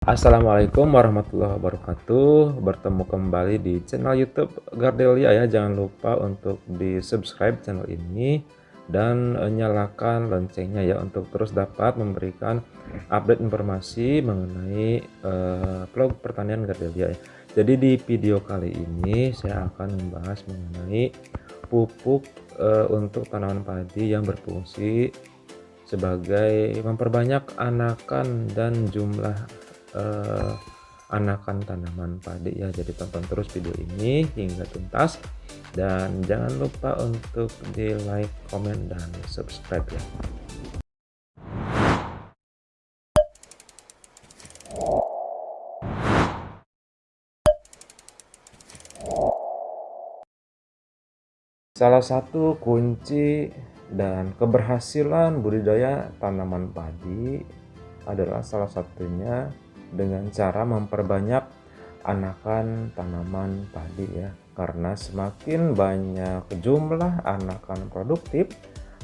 Assalamualaikum warahmatullahi wabarakatuh. Bertemu kembali di channel YouTube Gardelia ya. Jangan lupa untuk di-subscribe channel ini dan nyalakan loncengnya ya untuk terus dapat memberikan update informasi mengenai vlog pertanian Gardelia ya. Jadi di video kali ini saya akan membahas mengenai pupuk untuk tanaman padi yang berfungsi sebagai memperbanyak anakan dan jumlah anakan tanaman padi ya. Jadi tonton terus video ini hingga tuntas dan jangan lupa untuk di like, komen, dan subscribe ya. Salah satu kunci dan keberhasilan budidaya tanaman padi adalah salah satunya dengan cara memperbanyak anakan tanaman padi ya. Karena semakin banyak jumlah anakan produktif,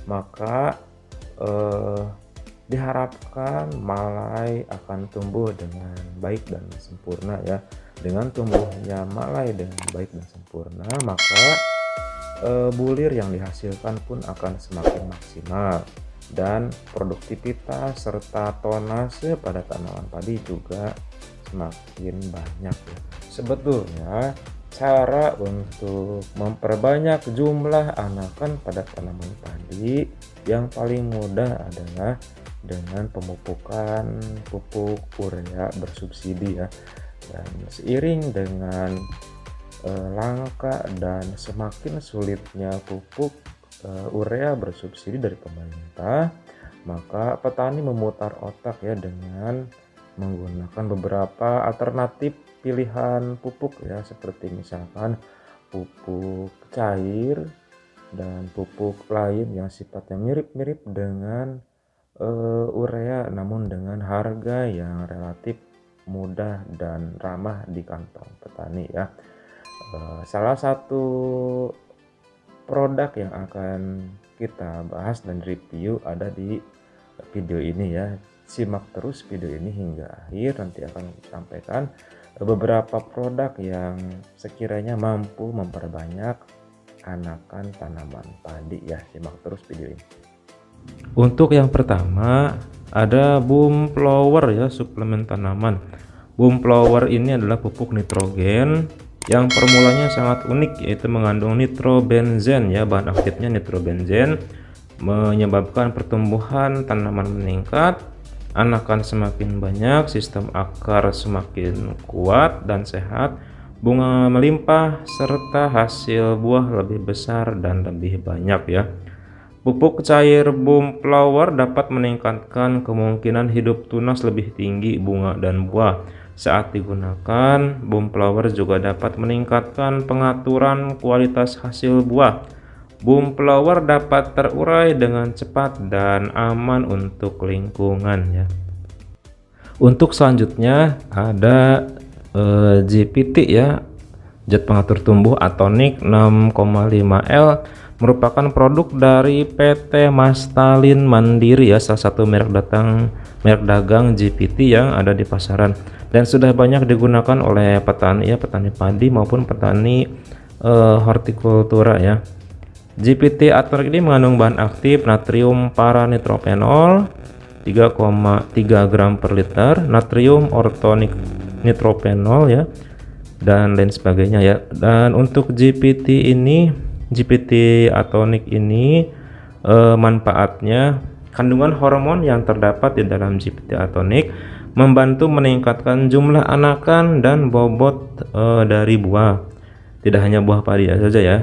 maka diharapkan malai akan tumbuh dengan baik dan sempurna ya. Dengan tumbuhnya malai dengan baik dan sempurna, maka bulir yang dihasilkan pun akan semakin maksimal dan produktivitas serta tonase pada tanaman padi juga semakin banyak ya. Sebetulnya cara untuk memperbanyak jumlah anakan pada tanaman padi yang paling mudah adalah dengan pemupukan pupuk urea bersubsidi ya. Dan seiring dengan langka dan semakin sulitnya pupuk urea bersubsidi dari pemerintah, maka petani memutar otak ya dengan menggunakan beberapa alternatif pilihan pupuk ya, seperti misalkan pupuk cair dan pupuk lain yang sifatnya mirip-mirip dengan urea namun dengan harga yang relatif mudah dan ramah di kantong petani ya. Salah satu produk yang akan kita bahas dan review ada di video ini ya. Simak terus video ini hingga akhir, nanti akan sampaikan beberapa produk yang sekiranya mampu memperbanyak anakan tanaman padi ya. Simak terus video ini. Untuk yang pertama ada Boom Flower ya, suplemen tanaman. Boom Flower ini adalah pupuk nitrogen yang formulanya sangat unik, yaitu mengandung nitrobenzen ya. Bahan aktifnya nitrobenzen menyebabkan pertumbuhan tanaman meningkat, anakan semakin banyak, sistem akar semakin kuat dan sehat, bunga melimpah, serta hasil buah lebih besar dan lebih banyak ya. Pupuk cair Boom Flower dapat meningkatkan kemungkinan hidup tunas lebih tinggi bunga dan buah. Saat digunakan, Boom Flower juga dapat meningkatkan pengaturan kualitas hasil buah. Boom Flower dapat terurai dengan cepat dan aman untuk lingkungan ya. Untuk selanjutnya ada GPT ya, zat pengatur tumbuh Atonik 6,5L, merupakan produk dari PT Mastalin Mandiri ya, salah satu merek dagang GPT yang ada di pasaran dan sudah banyak digunakan oleh petani ya, petani padi maupun petani hortikultura ya. GPT Atonik ini mengandung bahan aktif natrium paranitrophenol 3,3 gram per liter, natrium ortonitrophenol ya, dan lain sebagainya ya. Dan untuk GPT Atonik ini manfaatnya, kandungan hormon yang terdapat di dalam GPT Atonik membantu meningkatkan jumlah anakan dan bobot dari buah. Tidak hanya buah padi saja ya.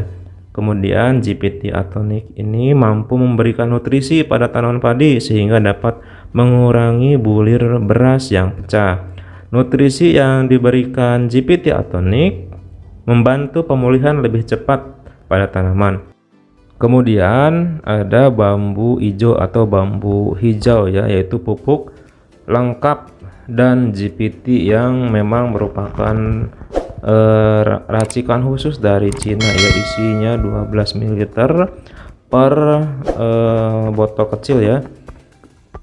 Kemudian GPT Atonik ini mampu memberikan nutrisi pada tanaman padi sehingga dapat mengurangi bulir beras yang pecah. Nutrisi yang diberikan GPT Atonik membantu pemulihan lebih cepat pada tanaman. Kemudian ada bambu hijau atau bambu hijau ya, yaitu pupuk lengkap dan GPT yang memang merupakan racikan khusus dari Cina ya, isinya 12 ml per botol kecil ya.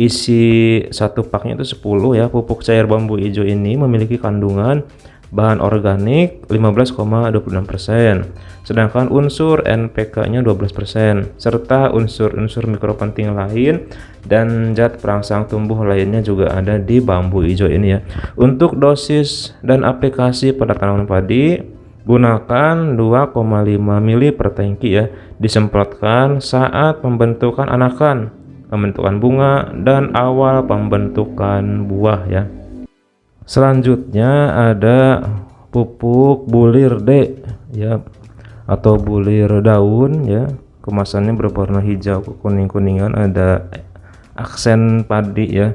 isi satu paknya itu 10 ya. Pupuk cair bambu hijau ini memiliki kandungan bahan organik 15,26%, sedangkan unsur NPK-nya 12%, serta unsur-unsur mikro penting lain dan zat perangsang tumbuh lainnya juga ada di bambu hijau ini ya. Untuk dosis dan aplikasi pada tanaman padi, gunakan 2,5 mili per tangki ya, disemprotkan saat pembentukan anakan, pembentukan bunga, dan awal pembentukan buah ya. Selanjutnya ada pupuk bulir D ya, atau bulir daun ya. Kemasannya berwarna hijau kuning-kuningan, ada aksen padi ya.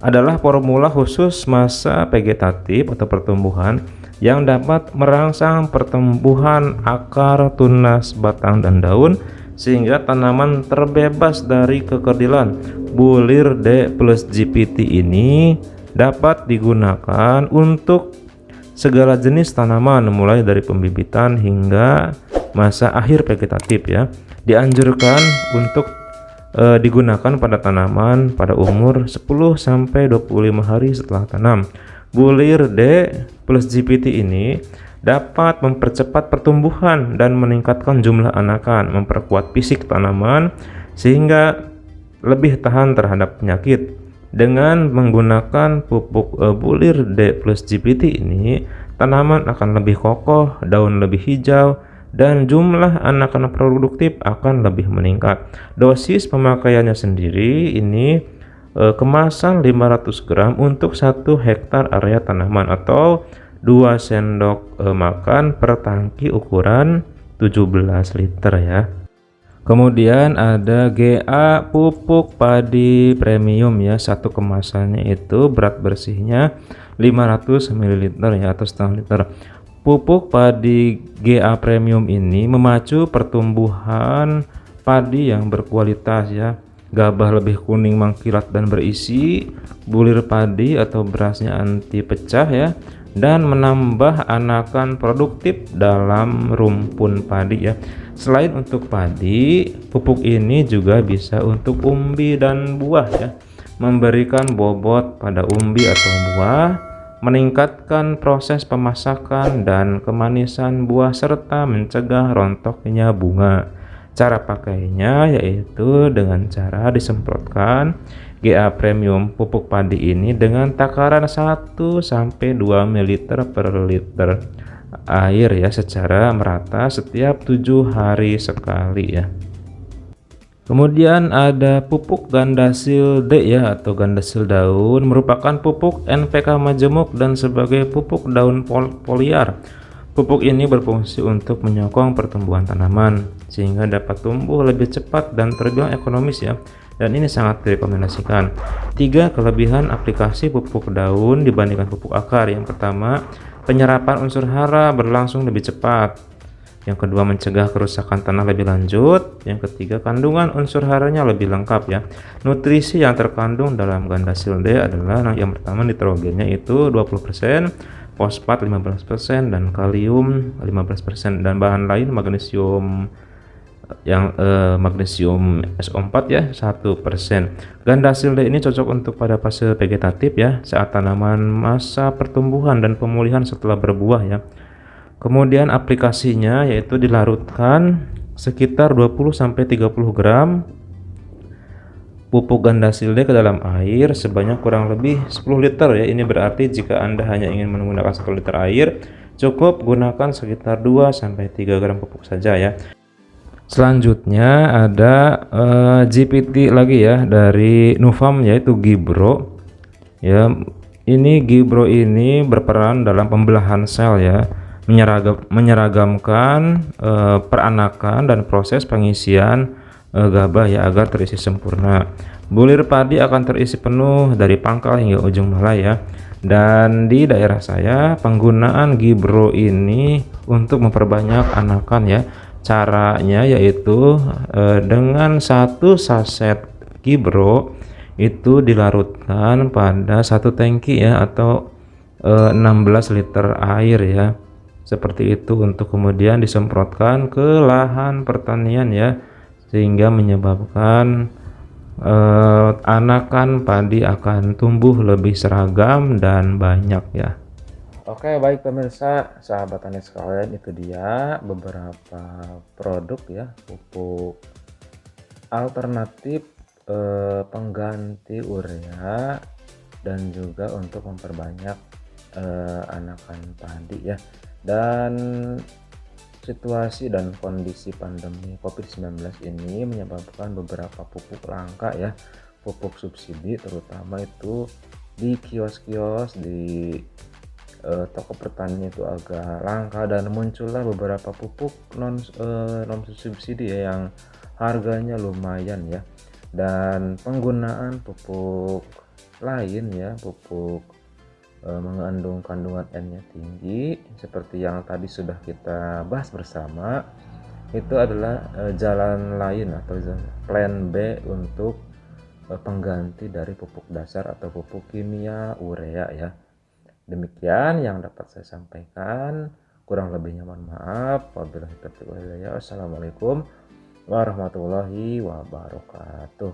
Adalah formula khusus masa vegetatif atau pertumbuhan yang dapat merangsang pertumbuhan akar, tunas, batang, dan daun sehingga tanaman terbebas dari kekerdilan. Bulir D plus GPT ini dapat digunakan untuk segala jenis tanaman mulai dari pembibitan hingga masa akhir vegetatif ya. Dianjurkan untuk digunakan pada tanaman pada umur 10 sampai 25 hari setelah tanam. Bulir D plus GPT ini dapat mempercepat pertumbuhan dan meningkatkan jumlah anakan, memperkuat fisik tanaman sehingga lebih tahan terhadap penyakit. Dengan menggunakan pupuk bulir D plus GPT ini, tanaman akan lebih kokoh, daun lebih hijau, dan jumlah anakan produktif akan lebih meningkat. Dosis pemakaiannya sendiri ini kemasan 500 gram untuk 1 hektar area tanaman atau 2 sendok makan per tangki ukuran 17 liter ya. Kemudian ada GA pupuk padi premium ya, satu kemasannya itu berat bersihnya 500 ml ya, atau setengah liter. Pupuk padi GA premium ini memacu pertumbuhan padi yang berkualitas ya. Gabah lebih kuning mengkilat dan berisi, bulir padi atau berasnya anti pecah ya, dan menambah anakan produktif dalam rumpun padi ya. Selain untuk padi, pupuk ini juga bisa untuk umbi dan buah ya, memberikan bobot pada umbi atau buah, meningkatkan proses pemasakan dan kemanisan buah, serta mencegah rontoknya bunga. Cara pakainya yaitu dengan cara disemprotkan GA premium pupuk padi ini dengan takaran 1 sampai 2 ml per liter air ya, secara merata setiap 7 hari sekali ya. Kemudian ada pupuk gandasil D ya, atau gandasil daun, merupakan pupuk NPK majemuk dan sebagai pupuk daun foliar. Pupuk ini berfungsi untuk menyokong pertumbuhan tanaman sehingga dapat tumbuh lebih cepat dan terbilang ekonomis ya, dan ini sangat direkomendasikan. 3 kelebihan aplikasi pupuk daun dibandingkan pupuk akar. Yang pertama, penyerapan unsur hara berlangsung lebih cepat. Yang kedua, mencegah kerusakan tanah lebih lanjut. Yang ketiga, kandungan unsur haranya lebih lengkap ya. Nutrisi yang terkandung dalam gandasil D adalah yang pertama, nitrogennya itu 20%, fosfat 15%, dan kalium 15%, dan bahan lain magnesium magnesium SO4 ya 1%. Gandasil D ini cocok untuk pada fase vegetatif ya, saat tanaman masa pertumbuhan dan pemulihan setelah berbuah ya. Kemudian aplikasinya yaitu dilarutkan sekitar 20-30 gram pupuk gandasil D ke dalam air sebanyak kurang lebih 10 liter ya. Ini berarti jika Anda hanya ingin menggunakan 1 liter air, cukup gunakan sekitar 2-3 gram pupuk saja ya. Selanjutnya ada GPT lagi ya, dari Nufarm, yaitu Gibro ya. Ini Gibro ini berperan dalam pembelahan sel ya, menyeragamkan peranakan dan proses pengisian gabah ya agar terisi sempurna. Bulir padi akan terisi penuh dari pangkal hingga ujung malai ya. Dan di daerah saya penggunaan Gibro ini untuk memperbanyak anakan ya. Caranya yaitu dengan 1 saset Gibro itu dilarutkan pada 1 tangki ya, atau 16 liter air ya. Seperti itu, untuk kemudian disemprotkan ke lahan pertanian ya, sehingga menyebabkan anakan padi akan tumbuh lebih seragam dan banyak ya. Oke, baik pemirsa, sahabat tani sekalian, itu dia beberapa produk ya, pupuk alternatif pengganti urea dan juga untuk memperbanyak anakan padi ya. Dan situasi dan kondisi pandemi COVID-19 ini menyebabkan beberapa pupuk langka ya, pupuk subsidi terutama itu di kios-kios, di toko pertanian itu agak langka, dan muncullah beberapa pupuk non subsidi ya, yang harganya lumayan ya. Dan penggunaan pupuk lain ya, pupuk mengandung kandungan N-nya tinggi seperti yang tadi sudah kita bahas bersama, itu adalah jalan lain atau plan B untuk pengganti dari pupuk dasar atau pupuk kimia urea ya. Demikian yang dapat saya sampaikan, kurang lebihnya mohon maaf. Wabillahi taufiq wal hidayah. Wassalamualaikum warahmatullahi wabarakatuh.